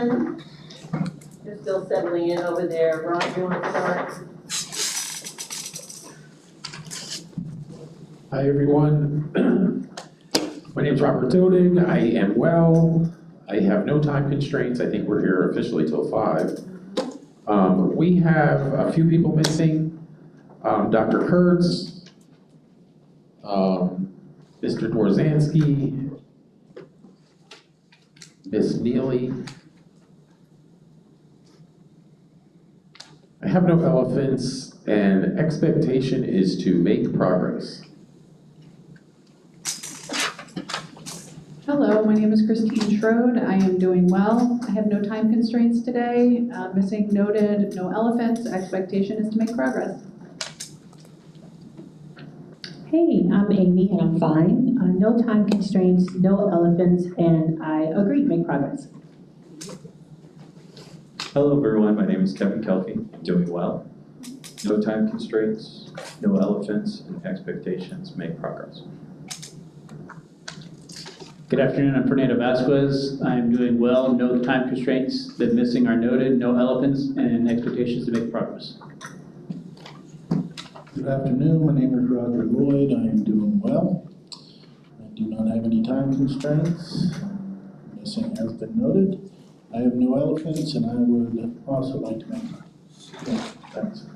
everyone. You're still settling in over there. Ron, you want to start? Hi, everyone. My name is Robert Dodig. I am well. I have no time constraints. I think we're here officially till 5. We have a few people missing. Dr. Kurtz, Mr. Dworzanski, Miss Neely. I have no elephants, and expectation is to make progress. Hello, my name is Christine Schroed. I am doing well. I have no time constraints today. Missing noted, no elephants. Expectation is to make progress. Hey, I'm Amy and I'm fine. No time constraints, no elephants, and I agree, make progress. Hello everyone, my name is Kevin Kelke. I'm doing well. No time constraints, no elephants, and expectations make progress. Good afternoon, I'm Fernando Vasquez. I'm doing well, no time constraints. The missing are noted, no elephants, and expectations to make progress. Good afternoon, my name is Roger Lloyd. I am doing well. I do not have any time constraints. Missing has been noted. I have no elephants, and I would also like to make thanks.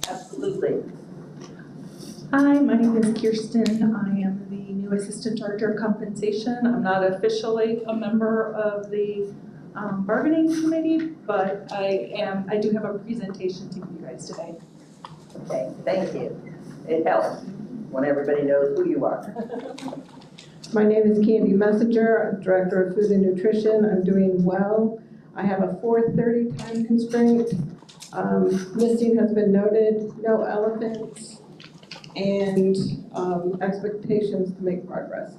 Absolutely. Hi, my name is Kirsten. I am the new Assistant Director of Compensation. I'm not officially a member of the bargaining committee, but I do have a presentation to give you guys today. Okay, thank you. It helps when everybody knows who you are. My name is Candy Messenger, I'm Director of Food and Nutrition. I'm doing well. I have a 4:30 time constraint. Missing has been noted, no elephants, and expectations to make progress.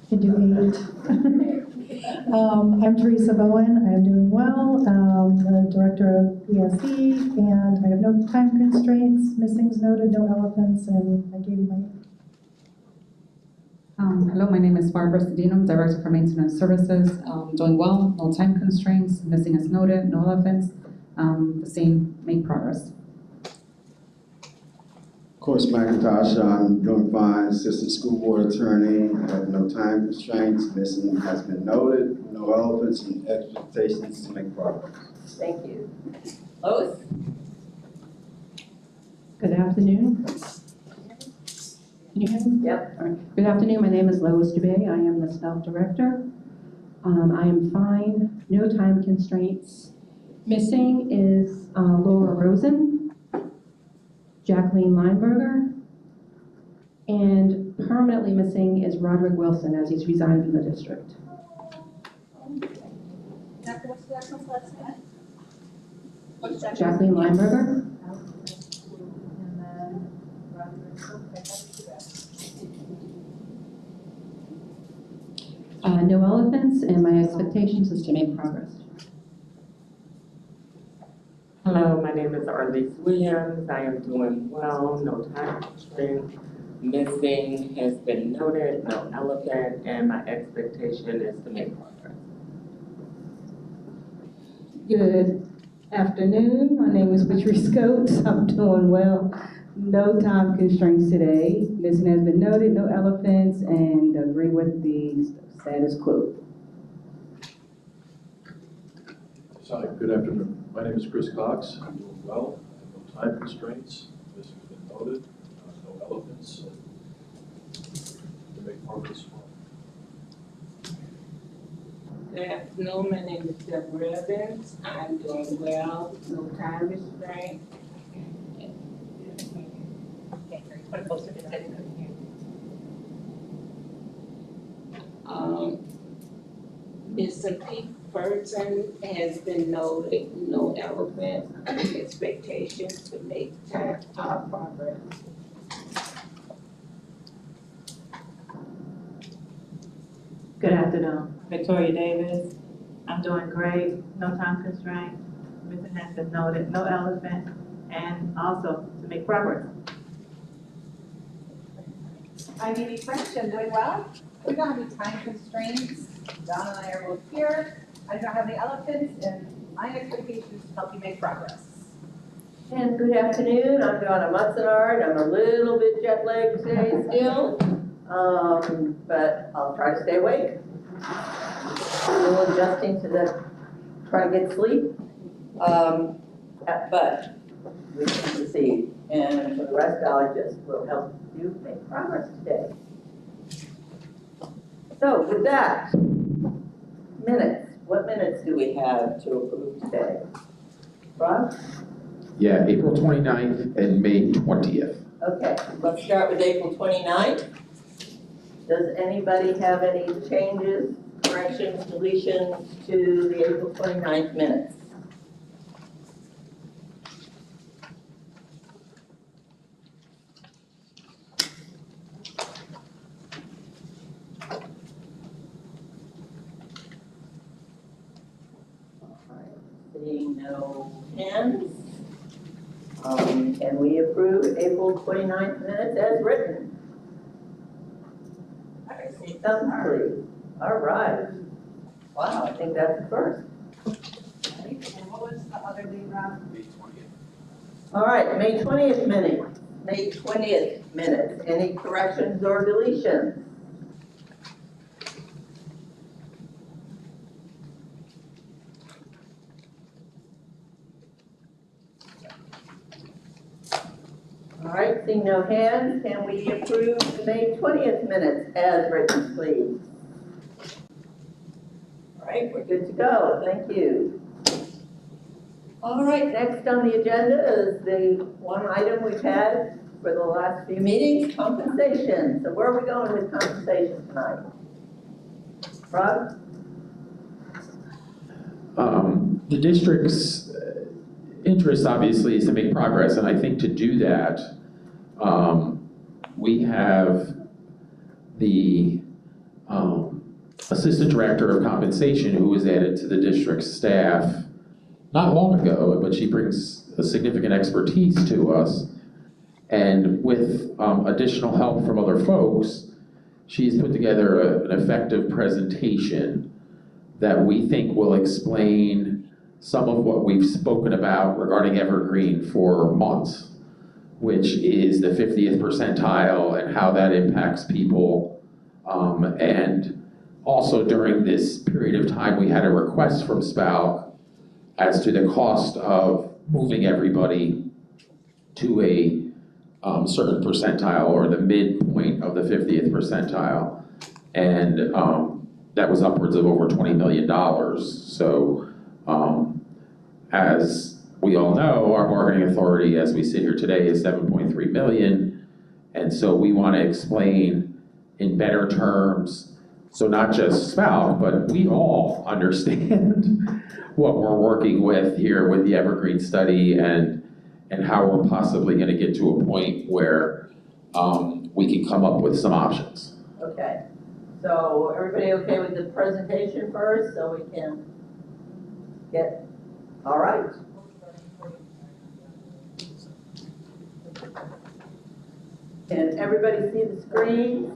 Can do 8. I'm Teresa Bowen. I am doing well. The Director of ESE, and I have no time constraints. Missing's noted, no elephants, and I gave you my name. Hello, my name is Barbara Sedino, Director for Maintenance Services. Doing well, no time constraints, missing as noted, no elephants. The same, make progress. Of course, McIntosh, I'm doing fine, Assistant School Board Attorney, have no time constraints, missing has been noted, no elephants, and expectations to make progress. Thank you. Lois? Good afternoon. Can you hear me? Yep. All right. Good afternoon. My name is Lois Dubay. I am the staff director. I am fine. No time constraints. Missing is Laura Rosen, Jacqueline Lineberger, and permanently missing is Roderick Wilson as he's resigned from the district. Jacqueline Lineberger. No elephants, and my expectations is to make progress. Hello, my name is Arlise Williams. I am doing well, no time constraints. Missing has been noted, no elephant, and my expectation is to make progress. Good afternoon. My name is Patrice Coates. I'm doing well. No time constraints today. Missing has been noted, no elephants, and agree with the status quo. Hi, good afternoon. My name is Chris Cox. I'm doing well. I have no time constraints. This has been noted. No elephants. To make progress. Good afternoon, my name is Deborah Evans. I'm doing well, no time restraint. Mr. Pete Burton has been noted, no elephant, expectations to make time progress. Good afternoon, Victoria Davis. I'm doing great, no time constraint. missing has been noted, no elephant, and also to make progress. I'm Amy French, I'm doing well. We don't have any time constraints. Don and I are both here. I don't have any elephants, and my expectation is to help you make progress. And good afternoon, I'm Donna Mutzenard. I'm a little bit jet lagged today still, but I'll try to stay awake. A little adjusting to try to get sleep, but we can proceed. And for the rest, I just will help you make progress today. So with that, minutes. What minutes do we have to approve today? Rob? Yeah, April 29th and May 20th. Okay, let's start with April 29th. Does anybody have any changes, corrections, deletions to the April 29th minutes? Seeing no hands, can we approve April 29th minutes as written? I see thumbs, please. All right. Wow, I think that's the first. And what was the other date, Rob? All right, May 20th minutes. May 20th minutes. Any corrections or deletions? All right, seeing no hands, can we approve the May 20th minutes as written, please? All right, we're good to go. Thank you. All right, next on the agenda is the one item we've had for the last few meetings, compensation. So where are we going with compensation tonight? Rob? The district's interest obviously is to make progress, and I think to do that, we have the Assistant Director of Compensation who was added to the district's staff not long ago, but she brings a significant expertise to us. And with additional help from other folks, she's put together an effective presentation that we think will explain some of what we've spoken about regarding Evergreen for months, which is the 50th percentile and how that impacts people. And also during this period of time, we had a request from SPALC as to the cost of moving everybody to a certain percentile or the midpoint of the 50th percentile. And that was upwards of over $20 million. So as we all know, our bargaining authority as we sit here today is 7.3 million. And so we want to explain in better terms, so not just SPALC, but we all understand what we're working with here with the Evergreen study and how we're possibly going to get to a point where we can come up with some options. Okay. So everybody okay with the presentation first so we can get, all right. Can everybody see the screen?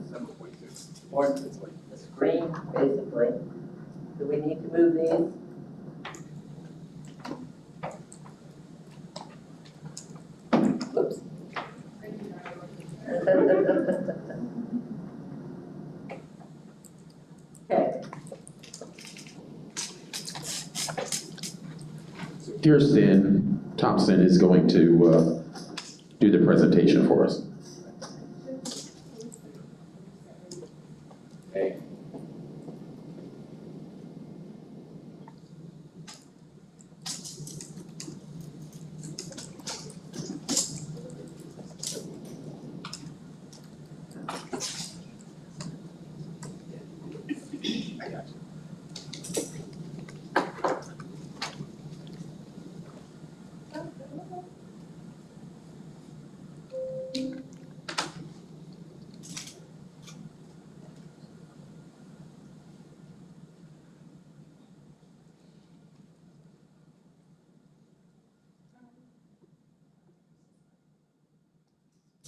Or the screen, basically. Do we need to move these? Oops. Okay. Kirsten Thompson is going to do the presentation for us. Okay.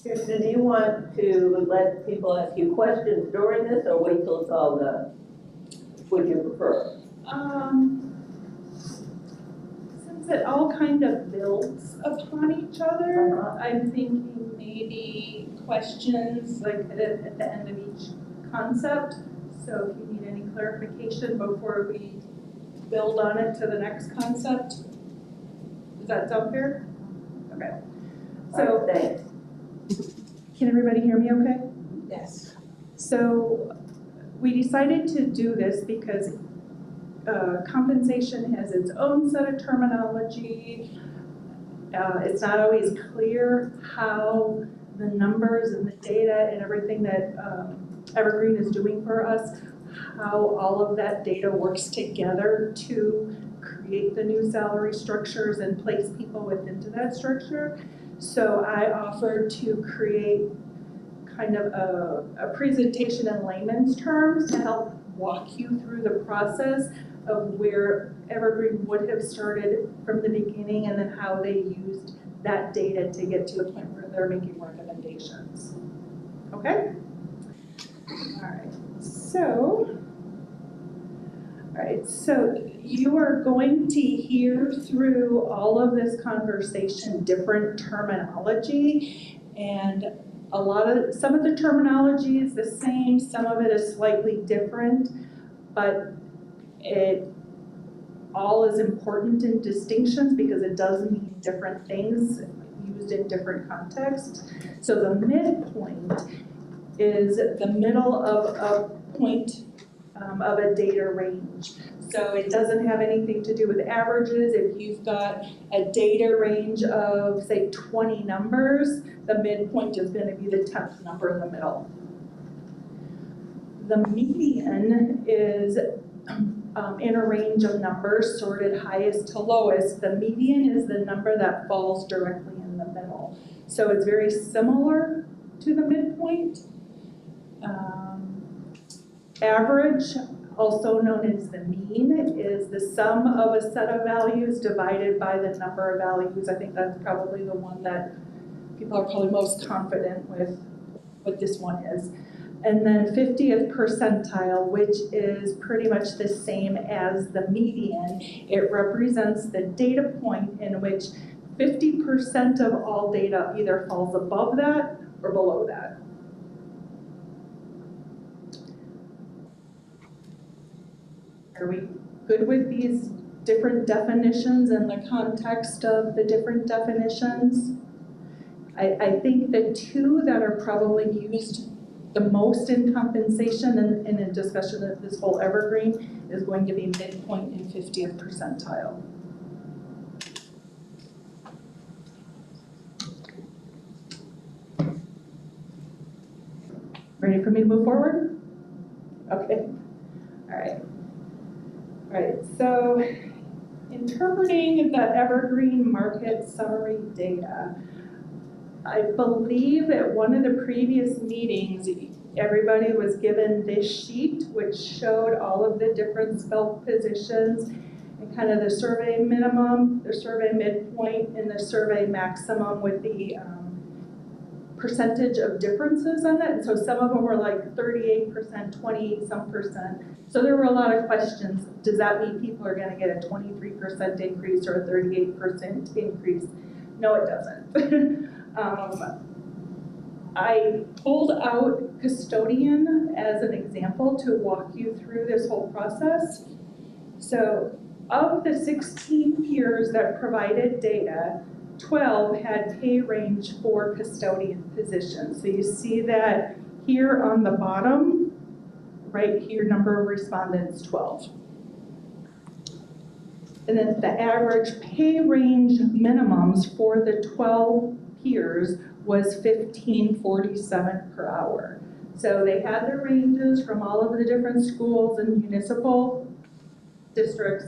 Kirsten, do you want to let people ask you questions during this or wait till it's all done? Would you prefer? Since it all kind of builds upon each other, I'm thinking maybe questions like at the end of each concept. So if you need any clarification before we build on it to the next concept. Does that sound fair? Okay. So, Thanks. can everybody hear me okay? Yes. So we decided to do this because compensation has its own set of terminology. It's not always clear how the numbers and the data and everything that Evergreen is doing for us, how all of that data works together to create the new salary structures and place people within that structure. So I offered to create kind of a presentation in layman's terms to help walk you through the process of where Evergreen would have started from the beginning and then how they used that data to get to the point where they're making recommendations. Okay? All right, so you are going to hear through all of this conversation different terminology, and some of the terminology is the same, some of it is slightly different, but it all is important in distinctions because it does mean different things used in different contexts. So the midpoint is the middle of a point of a data range. So it doesn't have anything to do with averages. If you've got a data range of, say, 20 numbers, the midpoint is going to be the 10th number in the middle. The median is in a range of numbers sorted highest to lowest. The median is the number that falls directly in the middle. So it's very similar to the midpoint. Average, also known as the mean, is the sum of a set of values divided by the number of values. I think that's probably the one that people are probably most confident with what this one is. And then 50th percentile, which is pretty much the same as the median. It represents the data point in which 50% of all data either falls above that or below that. Are we good with these different definitions and the context of the different definitions? I think the two that are probably used the most in compensation and in a discussion of this whole evergreen is going to be midpoint and 50th percentile. Ready for me to move forward? Okay. All right. All right, so interpreting the evergreen market summary data. I believe at one of the previous meetings, everybody was given this sheet, which showed all of the different SPALC positions and kind of the survey minimum, the survey midpoint, and the survey maximum with the percentage of differences on it. And so some of them were like 38%, 28 some percent. So there were a lot of questions. Does that mean people are going to get a 23% increase or a 38% increase? No, it doesn't. I pulled out custodian as an example to walk you through this whole process. So of the 16 peers that provided data, 12 had pay range for custodian positions. So you see that here on the bottom, right here, number of respondents, 12. And then the average pay range minimums for the 12 peers was $15.47 per hour. So they had the ranges from all of the different schools and municipal districts,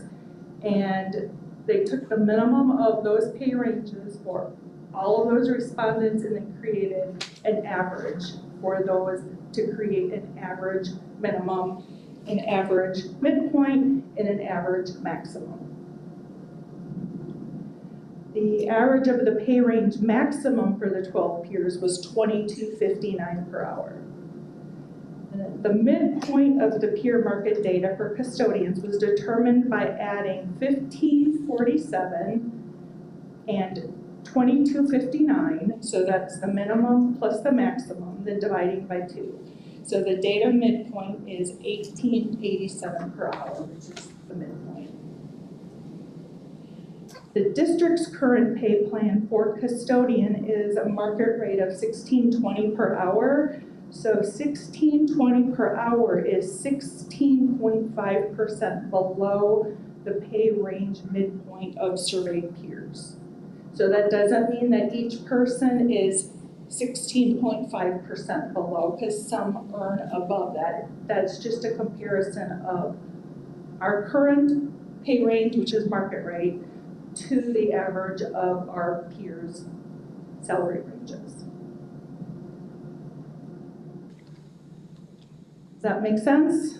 and they took the minimum of those pay ranges for all of those respondents and then created an average for those to create an average minimum, an average midpoint, and an average maximum. The average of the pay range maximum for the 12 peers was $22.59 per hour. And then the midpoint of the peer market data for custodians was determined by adding 1547 and 2259, so that's the minimum plus the maximum, then dividing by 2. So the data midpoint is 1887 per hour, which is the midpoint. The district's current pay plan for custodian is a market rate of $16.20 per hour. So $16.20 per hour is 16.5% below the pay range midpoint of surveyed peers. So that doesn't mean that each person is 16.5% below, because some earn above that. That's just a comparison of our current pay range, which is market rate, to the average of our peers' salary ranges. Does that make sense?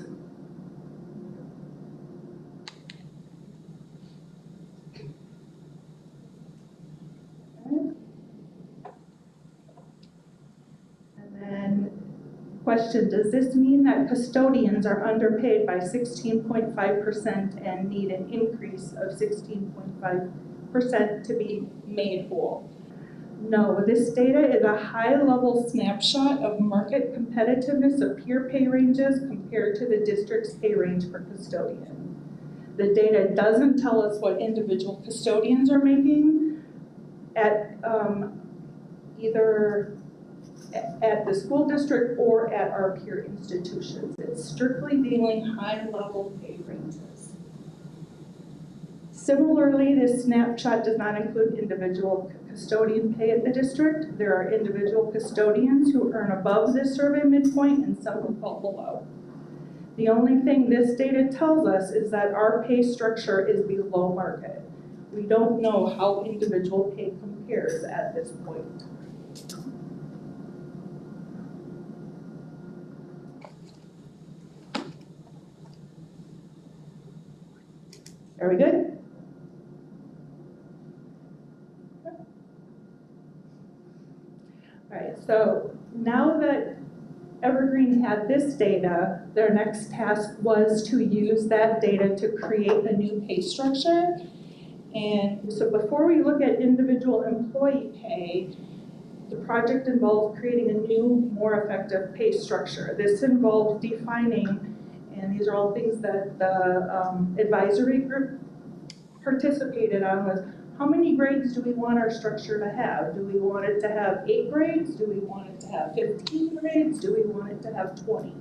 And then, question, does this mean that custodians are underpaid by 16.5% and need an increase of 16.5% to be made whole? No, this data is a high-level snapshot of market competitiveness of peer pay ranges compared to the district's pay range for custodian. The data doesn't tell us what individual custodians are making at either at the school district or at our peer institutions. It's strictly dealing high-level pay ranges. Similarly, this snapshot does not include individual custodian pay at the district. There are individual custodians who earn above this survey midpoint and some who fall below. The only thing this data tells us is that our pay structure is below market. We don't know how individual pay compares at this point. Are we good? All right, so now that Evergreen had this data, their next task was to use that data to create a new pay structure. And so before we look at individual employee pay, the project involved creating a new, more effective pay structure. This involved defining, and these are all things that the advisory group participated on, was how many grades do we want our structure to have? Do we want it to have 8 grades? Do we want it to have 15 grades? Do we want it to have 20?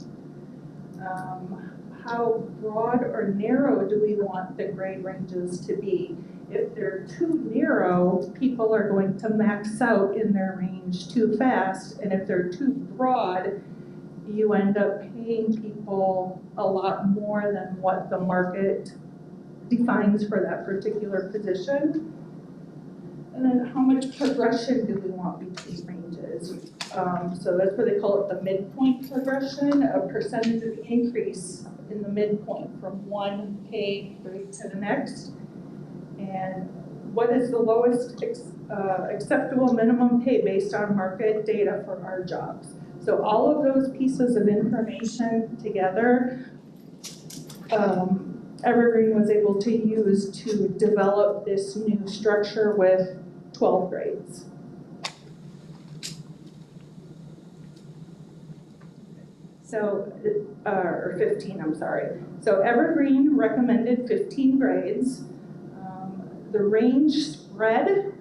How broad or narrow do we want the grade ranges to be? If they're too narrow, people are going to max out in their range too fast. And if they're too broad, you end up paying people a lot more than what the market defines for that particular position. And then how much progression do we want between ranges? So that's what they call it, the midpoint progression, a percentage of increase in the midpoint from one pay grade to the next. And what is the lowest acceptable minimum pay based on market data for our jobs? So all of those pieces of information together, Evergreen was able to use to develop this new structure with 12 grades. So, or 15, I'm sorry. So Evergreen recommended 15 grades. The range spread,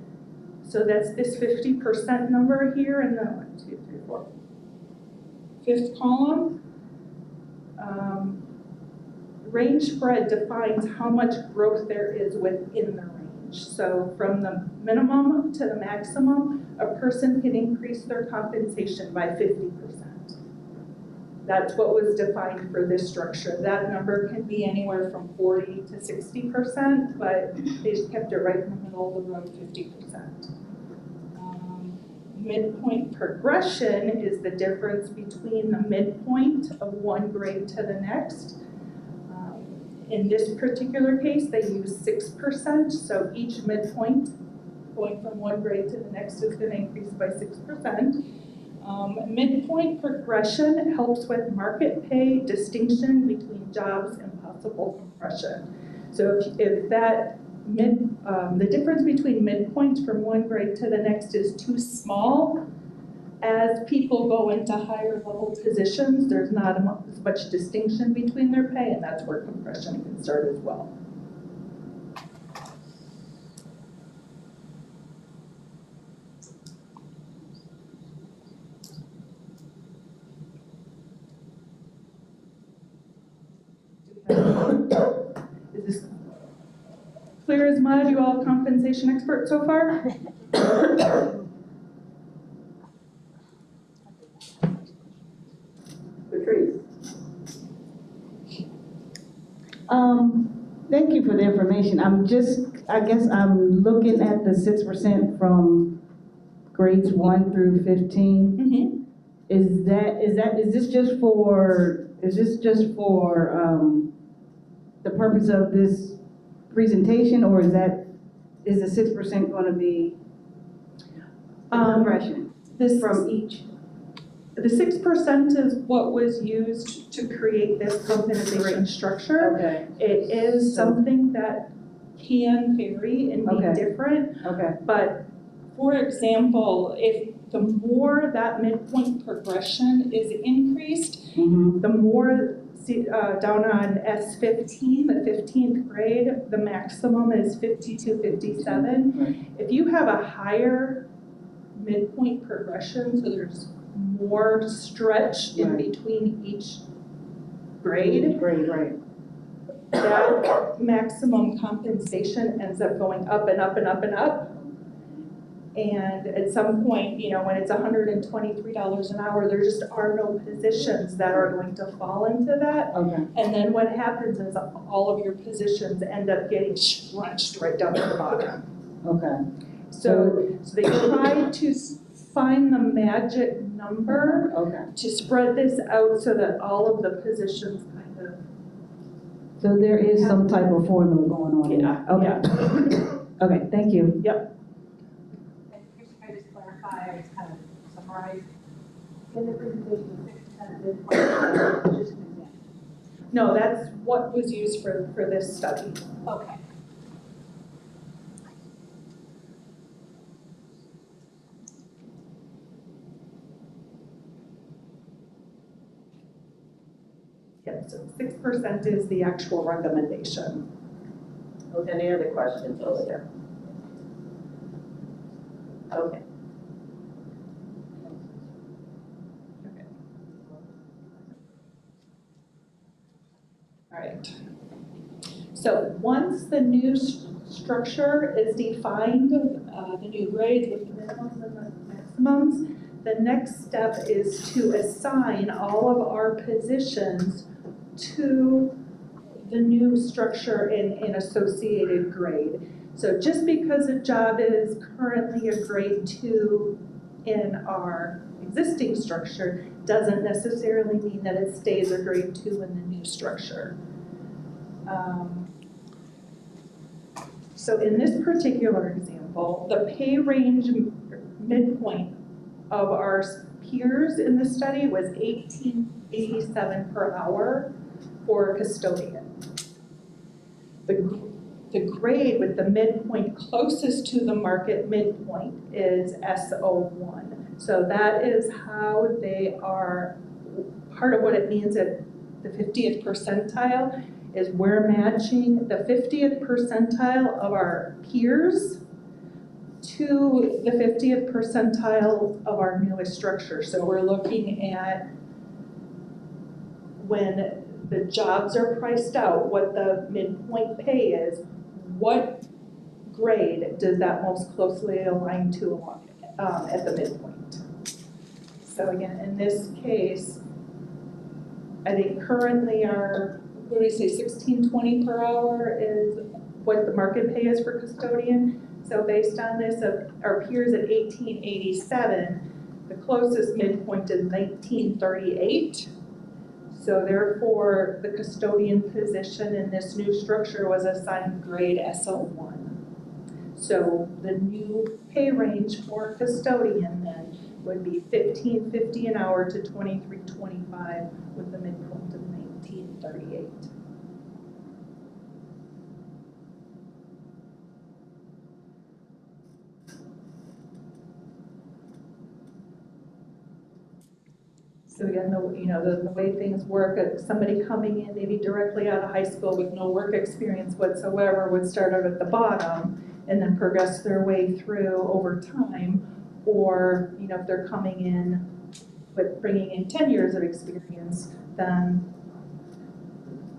so that's this 50% number here in the 1, 2, 3, 4, 5th column. Range spread defines how much growth there is within the range. So from the minimum to the maximum, a person can increase their compensation by 50%. That's what was defined for this structure. That number can be anywhere from 40 to 60%, but they just kept it right in the middle of the road, 50%. Midpoint progression is the difference between the midpoint of one grade to the next. In this particular case, they use 6%, so each midpoint going from one grade to the next is gonna increase by 6%. Midpoint progression helps with market pay distinction between jobs and possible compression. So if that the difference between midpoints from one grade to the next is too small, as people go into higher level positions, there's not as much distinction between their pay, and that's where compression can start as well. Is this clear as mud? You all compensation experts so far? Patrice? Thank you for the information. I guess I'm looking at the 6% from grades 1 through 15. Mm-hmm. Is this just for the purpose of this presentation, or is the 6% going to be progression from each? The 6% is what was used to create this compensation structure. Okay. It is something that can vary and be different. Okay. But for example, if the more that midpoint progression is increased, the more down on S15, the 15th grade, the maximum is 5257. Right. If you have a higher midpoint progression, so there's more stretch in between each grade, Right. that maximum compensation ends up going up and up and up and up. And at some point, when it's $123 an hour, there just are no positions that are going to fall into that. Okay. And then what happens is all of your positions end up getting stretched right down to the bottom. Okay. So they try to find the magic number to spread this out so that all of the positions kind of. So there is some type of formula going on. Yeah. Okay. Okay. Thank you. Yep. And can I just clarify, kind of summarize? In the presentation, 6% of midpoint, just an example. No, that's what was used for this study. Okay. Yep, so 6% is the actual recommendation. Any other questions over there? Okay. All right. So once the new structure is defined, the new grades with the minimums and the maximums, the next step is to assign all of our positions to the new structure in associated grade. So just because a job is currently a grade 2 in our existing structure doesn't necessarily mean that it stays a grade 2 in the new structure. So in this particular example, the pay range midpoint of our peers in the study was $18.87 per hour for a custodian. The grade with the midpoint closest to the market midpoint is SO1. So that is how they are, part of what it means at the 50th percentile is we're matching the 50th percentile of our peers to the 50th percentile of our newest structure. So we're looking at when the jobs are priced out, what the midpoint pay is, what grade does that most closely align to at the midpoint. So again, in this case, I think currently our, what do we say, $16.20 per hour is what the market pay is for custodian. So based on this, our peers at $18.87, the closest midpoint is $19.38. So therefore, the custodian position in this new structure was assigned grade SO1. So the new pay range for custodian then would be $15.50 an hour to $23.25 with the midpoint of $19.38. So again, the way things work, somebody coming in maybe directly out of high school with no work experience whatsoever would start out at the bottom and then progress their way through over time. Or, if they're coming in with bringing in 10 years of experience, then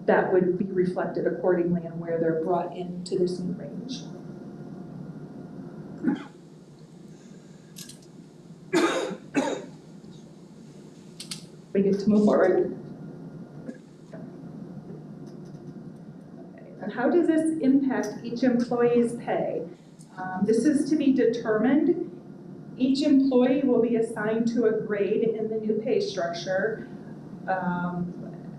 that would be reflected accordingly on where they're brought into this new range. We get to move forward. Okay. And how does this impact each employee's pay? This is to be determined. Each employee will be assigned to a grade in the new pay structure.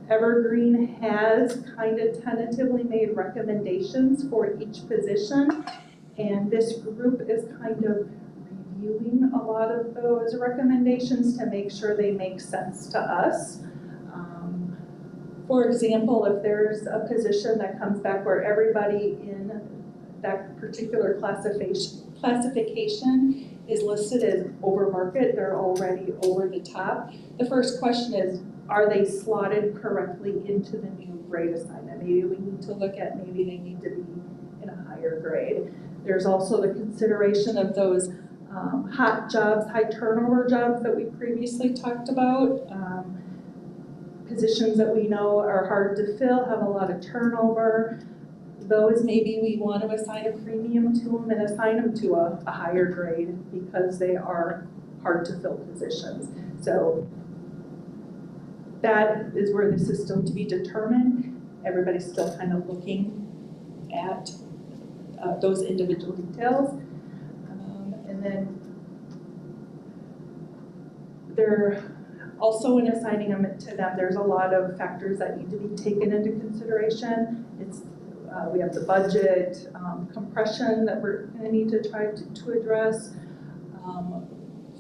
Evergreen has kind of tentatively made recommendations for each position, and this group is kind of reviewing a lot of those recommendations to make sure they make sense to us. For example, if there's a position that comes back where everybody in that particular classification is listed as over market, they're already over the top, the first question is, are they slotted correctly into the new grade assignment? Maybe we need to look at, maybe they need to be in a higher grade. There's also the consideration of those hot jobs, high turnover jobs that we previously talked about. Positions that we know are hard to fill, have a lot of turnover. Those maybe we want to assign a premium to them and assign them to a higher grade because they are hard to fill positions. So that is where this is still to be determined. Everybody's still kind of looking at those individual details. And then they're also, in assigning them to them, there's a lot of factors that need to be taken into consideration. We have the budget, compression that we're going to need to try to address,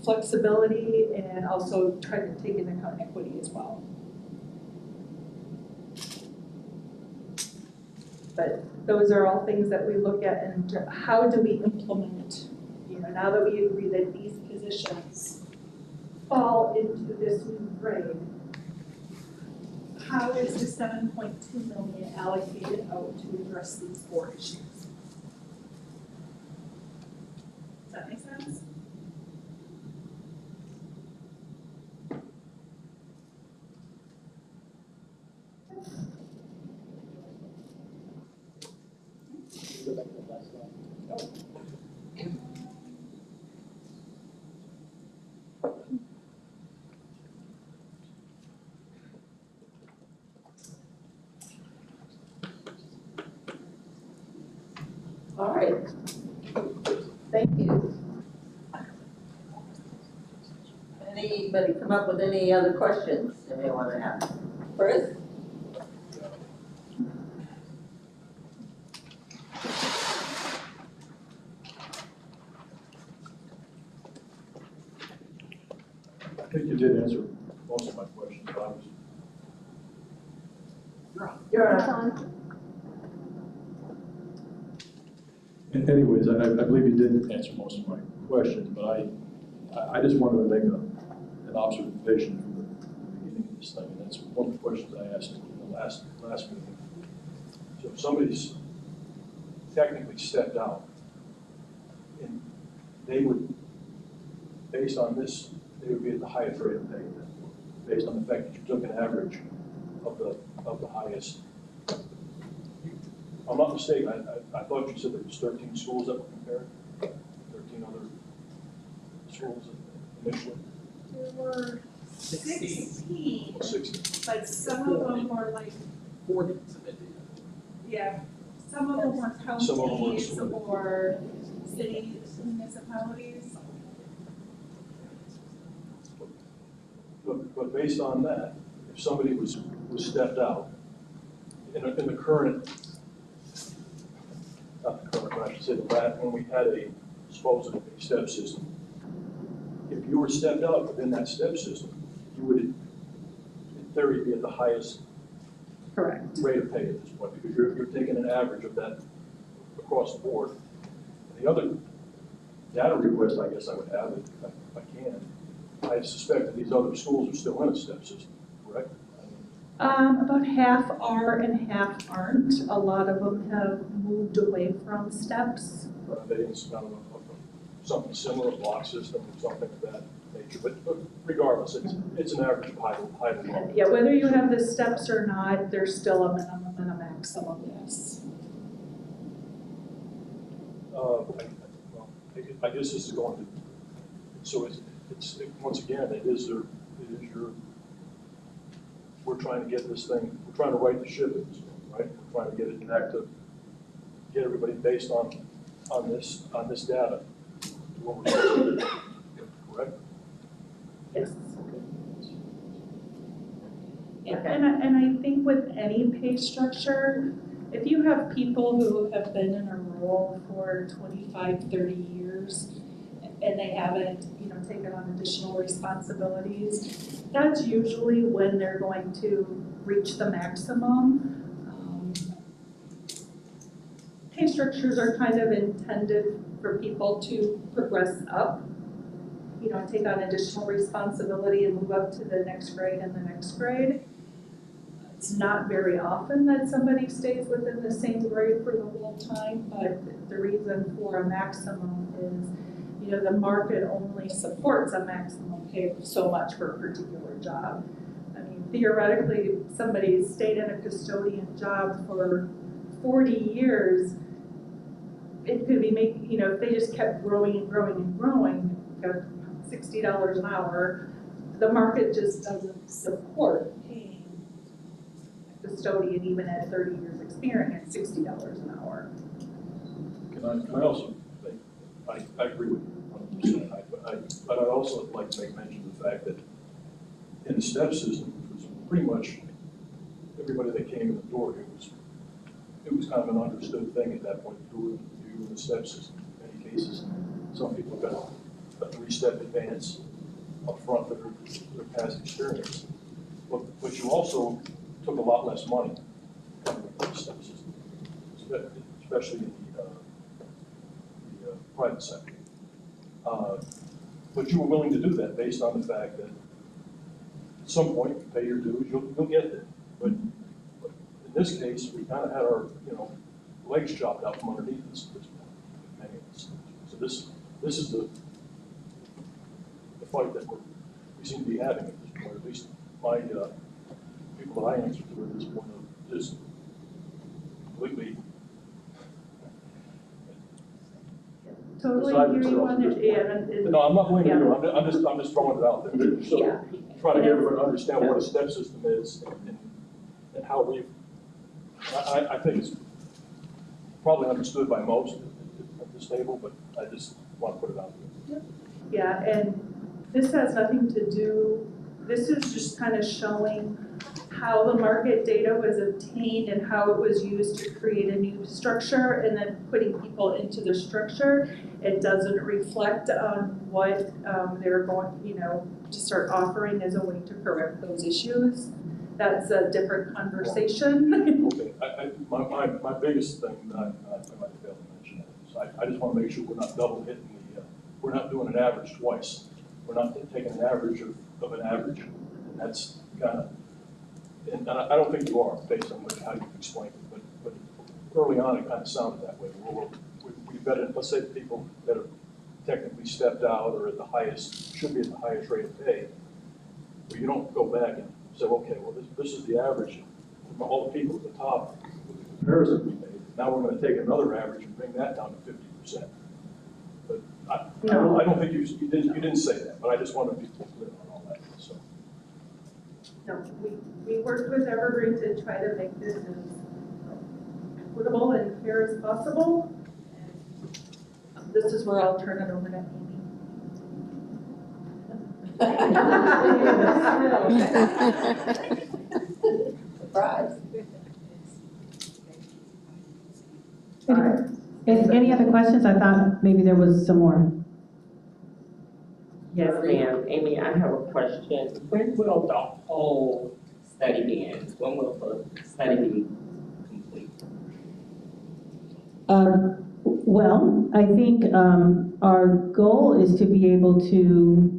flexibility, and also try to take into account equity as well. But those are all things that we look at, and how do we implement, now that we agree that these positions fall into this new grade, how is the $7.2 million allocated out to address these 4 issues? Does that make sense? All right. Thank you. Anybody come up with any other questions they may want to ask? Chris? I think you did answer most of my questions, but I was. You're on. Anyways, I believe you did answer most of my questions, but I just wanted to make an observation from the beginning of this thing, and that's one of the questions I asked in the last meeting. So if somebody's technically stepped out, and they would, based on this, they would be at the highest rate of pay, based on the fact that you took an average of the highest. If I'm not mistaken, I thought you said there was 13 schools that were compared, 13 other schools initially. There were 16, Oh, 16. but some of them were like, 40. yeah, some of them were Some of them were counties excluded. or cities, municipalities. But based on that, if somebody was stepped out in the current not the current, but I should say the last, when we had a supposedly step system. If you were stepped out within that step system, you would, in theory, be at the highest Correct. rate of pay at this point, because you're taking an average of that across the board. And the other data request I guess I would have, if I can, I suspect that these other schools are still in a step system, correct? About half are and half aren't. A lot of them have moved away from steps. They in kind of something similar, a block system or something of that nature, but regardless, it's an average of high to low. Yeah, whether you have the steps or not, there's still a minimum and a maximum, yes. I guess this is going to, so it's once again, it is your, we're trying to get this thing, we're trying to right the ship at this point, right? We're trying to get it back to, get everybody based on this data. To what we're supposed to do. Correct? Yes. Yeah, and I think with any pay structure, if you have people who have been in a role for 25, 30 years, and they haven't, taken on additional responsibilities, that's usually when they're going to reach the maximum. Pay structures are kind of intended for people to progress up, take on additional responsibility and move up to the next grade and the next grade. It's not very often that somebody stays within the same grade for the whole time, but the reason for a maximum is, the market only supports a maximum pay of so much for a particular job. I mean, theoretically, if somebody stayed in a custodian job for 40 years, it could be making, if they just kept growing and growing and growing, got $60 an hour, the market just doesn't support paying a custodian even at 30 years experience $60 an hour. Can I also think, I agree with you 100%, but I'd also like to make mention of the fact that in the step system, it was pretty much everybody that came in the door, it was kind of an understood thing at that point, you were in the step system. In many cases, some people got a 3-step advance up front for their past experience. But you also took a lot less money coming into the step system, especially in the private sector. But you were willing to do that based on the fact that at some point you pay your dues, you'll get there. But in this case, we kind of had our legs chopped out from underneath us at this point, many of us. So this is the fight that we seem to be having at this point. At least my people that I answer to at this point are just completely. Totally hear you on it. No, I'm not blaming you. I'm just throwing it out there. So trying to get everyone to understand what a step system is and how we've. I think it's probably understood by most at this table, but I just want to put it out there. Yeah, and this has nothing to do. This is just kind of showing how the market data was obtained and how it was used to create a new structure and then putting people into the structure. It doesn't reflect on what they're going, to start offering as a way to correct those issues. That's a different conversation. Okay, my biggest thing that I might have failed to mention is I just want to make sure we're not double hitting we're not doing an average twice. We're not taking an average of an average, and that's kind of. And I don't think you are, based on how you've explained it, but early on it kind of sounded that way. We've got it, let's say people that are technically stepped out or at the highest, should be at the highest rate of pay, but you don't go back and say, okay, well, this is the average from all the people at the top with the comparison we made. Now we're going to take another average and bring that down to 50%. But I don't think you didn't say that, but I just wanted to be clear on all that. So. No, we worked with Evergreen to try to make this as equitable and fair as possible. And this is where I'll turn it over to Surprise. All right. Any other questions? I thought maybe there was some more. Yes, ma'am. Amy, I have a question. When will the whole study begin? When will the study be complete? Well, I think our goal is to be able to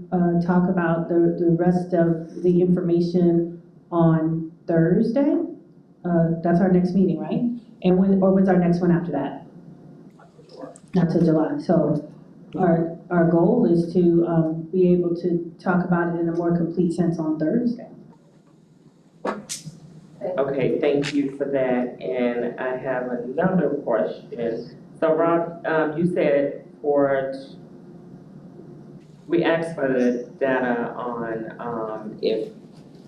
talk about the rest of the information on Thursday. That's our next meeting, right? And when's our next one after that? Not till July. So our goal is to be able to talk about it in a more complete sense on Thursday. Okay, thank you for that. And I have another question. So Rob, you said we asked for the data on if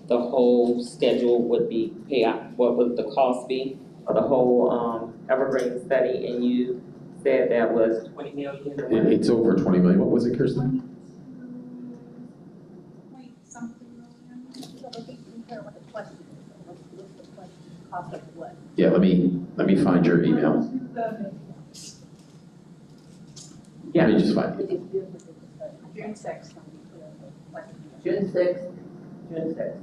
the whole schedule would be paid out, what would the cost be for the whole Evergreen study, and you said that was 20 million? Or what? It's over 20 million. What was it, Kirsten? Yeah, let me find your email. Yeah. Let me just find it. June 6th. June 6th, June 6th.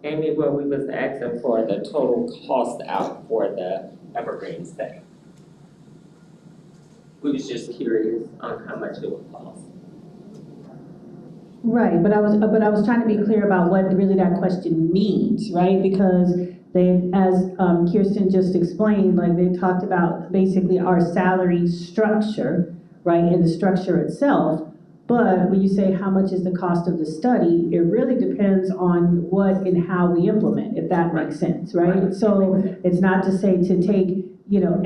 Amy, what we was asking for the total cost out for the Evergreen study. We was just curious on how much it would cost. Right, but I was trying to be clear about what really that question means, right? Because they, as Kirsten just explained, like they talked about basically our salary structure, right, and the structure itself. But when you say how much is the cost of the study, it really depends on what and how we implement, if that makes sense, right? So it's not to say to take, you know,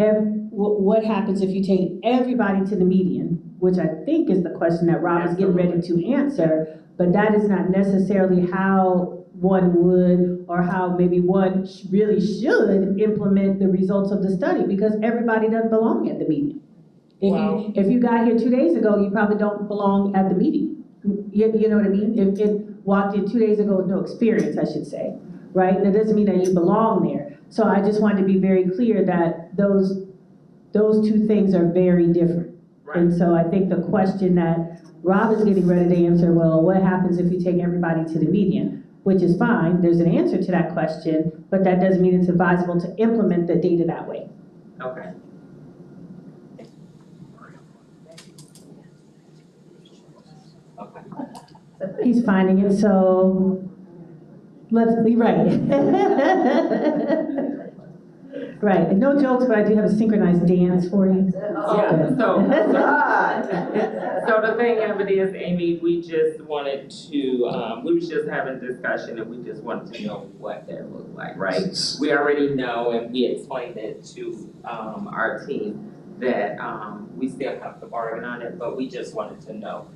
what happens if you take everybody to the median, which I think is the question that Rob is getting ready to answer, but that is not necessarily how one would, or how maybe one really should implement the results of the study, because everybody doesn't belong at the median. If you got here 2 days ago, you probably don't belong at the meeting. You know what I mean? If it walked in 2 days ago with no experience, I should say, right? That doesn't mean that you belong there. So I just wanted to be very clear that those two things are very different. Right. And so I think the question that Rob is getting ready to answer, well, what happens if you take everybody to the median? Which is fine, there's an answer to that question, but that doesn't mean it's advisable to implement the data that way. Okay. He's finding it, so let's be right. Right, and no jokes, but I do have a synchronized dance for you. Yeah, so the thing of it is, Amy, we just wanted to, we was just having discussion and we just wanted to know what that looked like, right? We already know, and we explained it to our team that we still have to bargain on it, but we just wanted to know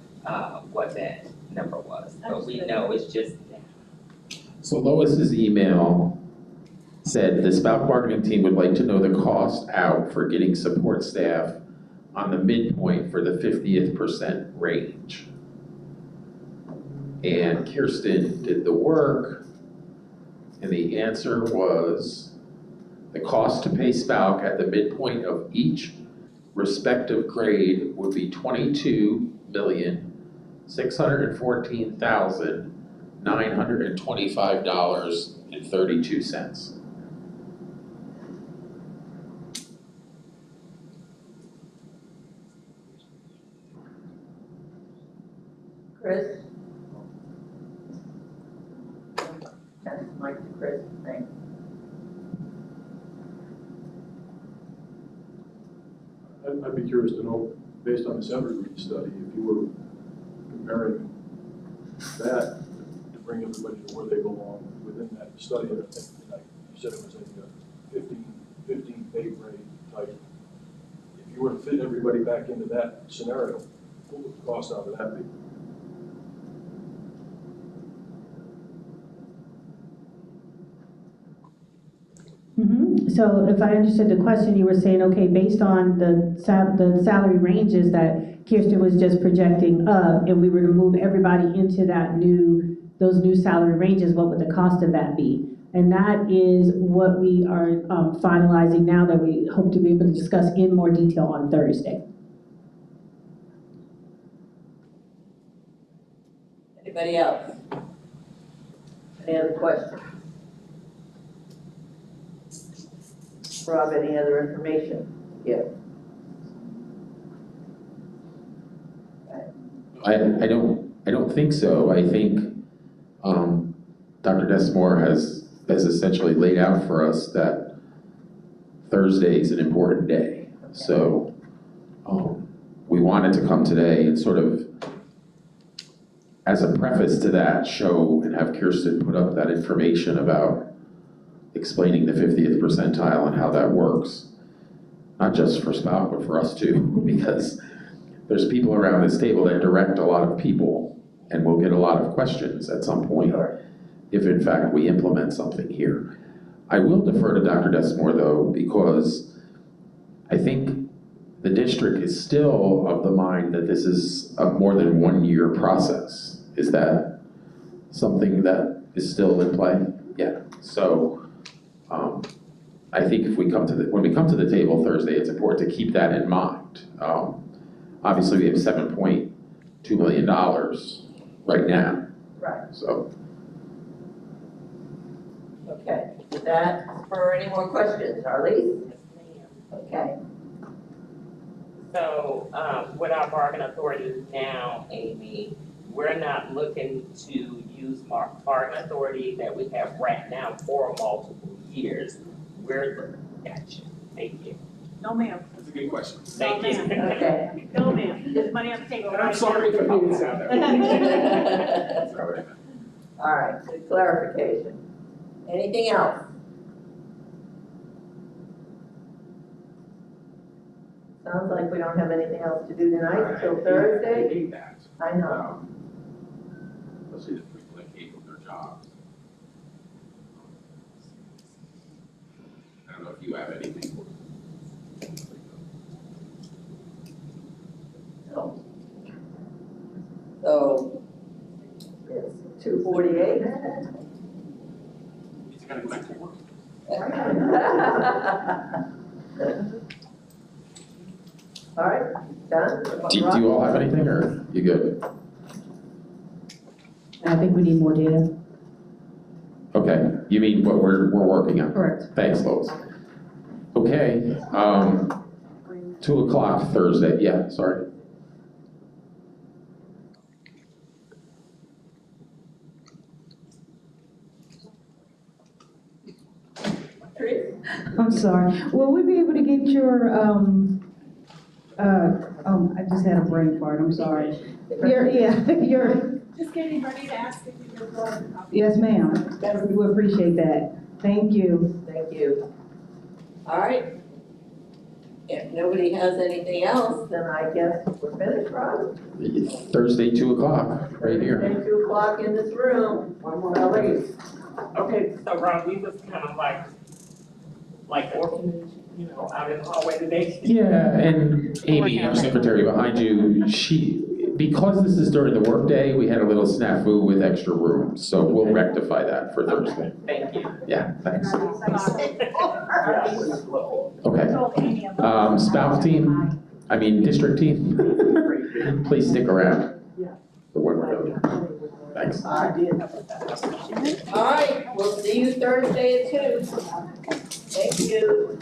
what that number was. But we know it's just. So Lois's email said the SPALC bargaining team would like to know the cost out for getting support staff on the midpoint for the 50th percent range. And Kirsten did the work, and the answer was the cost to pay SPALC at the midpoint of each respective grade would be $22,614,925.32. Chris? That's Mike to Chris, thanks. I'd be curious to know, based on this Evergreen study, if you were comparing that to bring everybody to where they belong within that study, I think, like you said, it was a 15 pay grade type. If you were to fit everybody back into that scenario, what would the cost out of that be? Mm-hmm. So if I understood the question, you were saying, okay, based on the salary ranges that Kirsten was just projecting up, and we were to move everybody into those new salary ranges, what would the cost of that be? And that is what we are finalizing now, that we hope to be able to discuss in more detail on Thursday. Anybody else? Any other questions? Rob, any other information? Yeah. I don't think so. I think Dr. Desmore has essentially laid out for us that Thursday is an important day. So we wanted to come today and sort of, as a preface to that, show and have Kirsten put up that information about explaining the 50th percentile and how that works. Not just for SPALC, but for us too, because there's people around this table that direct a lot of people, and we'll get a lot of questions at some point if in fact we implement something here. I will defer to Dr. Desmore though, because I think the district is still of the mind that this is a more than 1 year process. Is that something that is still in play? Yeah, so I think if we when we come to the table Thursday, it's important to keep that in mind. Obviously we have $7.2 million right now. Right. So. Okay, with that, for any more questions, Arlene? Okay. So, with our bargaining authority now, Amy, we're not looking to use bargaining authority that we have right now for multiple years. Gotcha, thank you. No, ma'am. That's a good question. Thank you. Okay. No, ma'am. There's money on the table. I'm sorry if I made it sound that way. All right, good clarification. Anything else? Sounds like we don't have anything else to do tonight until Thursday. I hate that. I know. Especially the people that hate their jobs. I don't know if you have anything. No. So, it's 2:48. He's gotta go back to work. All right, done? Do you all have anything, or you good? I think we need more data. Okay, you mean what we're working on? Correct. Thanks, Lois. Okay, 2 o'clock Thursday, yeah, sorry. I'm sorry. Will we be able to get your, I just had a brain fart, I'm sorry. Your, Just getting ready to ask if you could draw a copy. yes, ma'am. We would appreciate that. Thank you. Thank you. All right. If nobody has anything else, then I guess we're finished, Rob. Thursday, 2 o'clock, right here. Thursday, 2 o'clock in this room. One more place. Okay, so Rob, we was kind of like orphanage, out in the hallway today. Yeah, and Amy, our secretary behind you, because this is during the workday, we had a little snafu with extra rooms, so we'll rectify that for Thursday. Thank you. Yeah, thanks. Okay. Okay. SPALC team, district team, please stick around for what we're doing. Thanks. All right, we'll see you Thursday at 2. Thank you.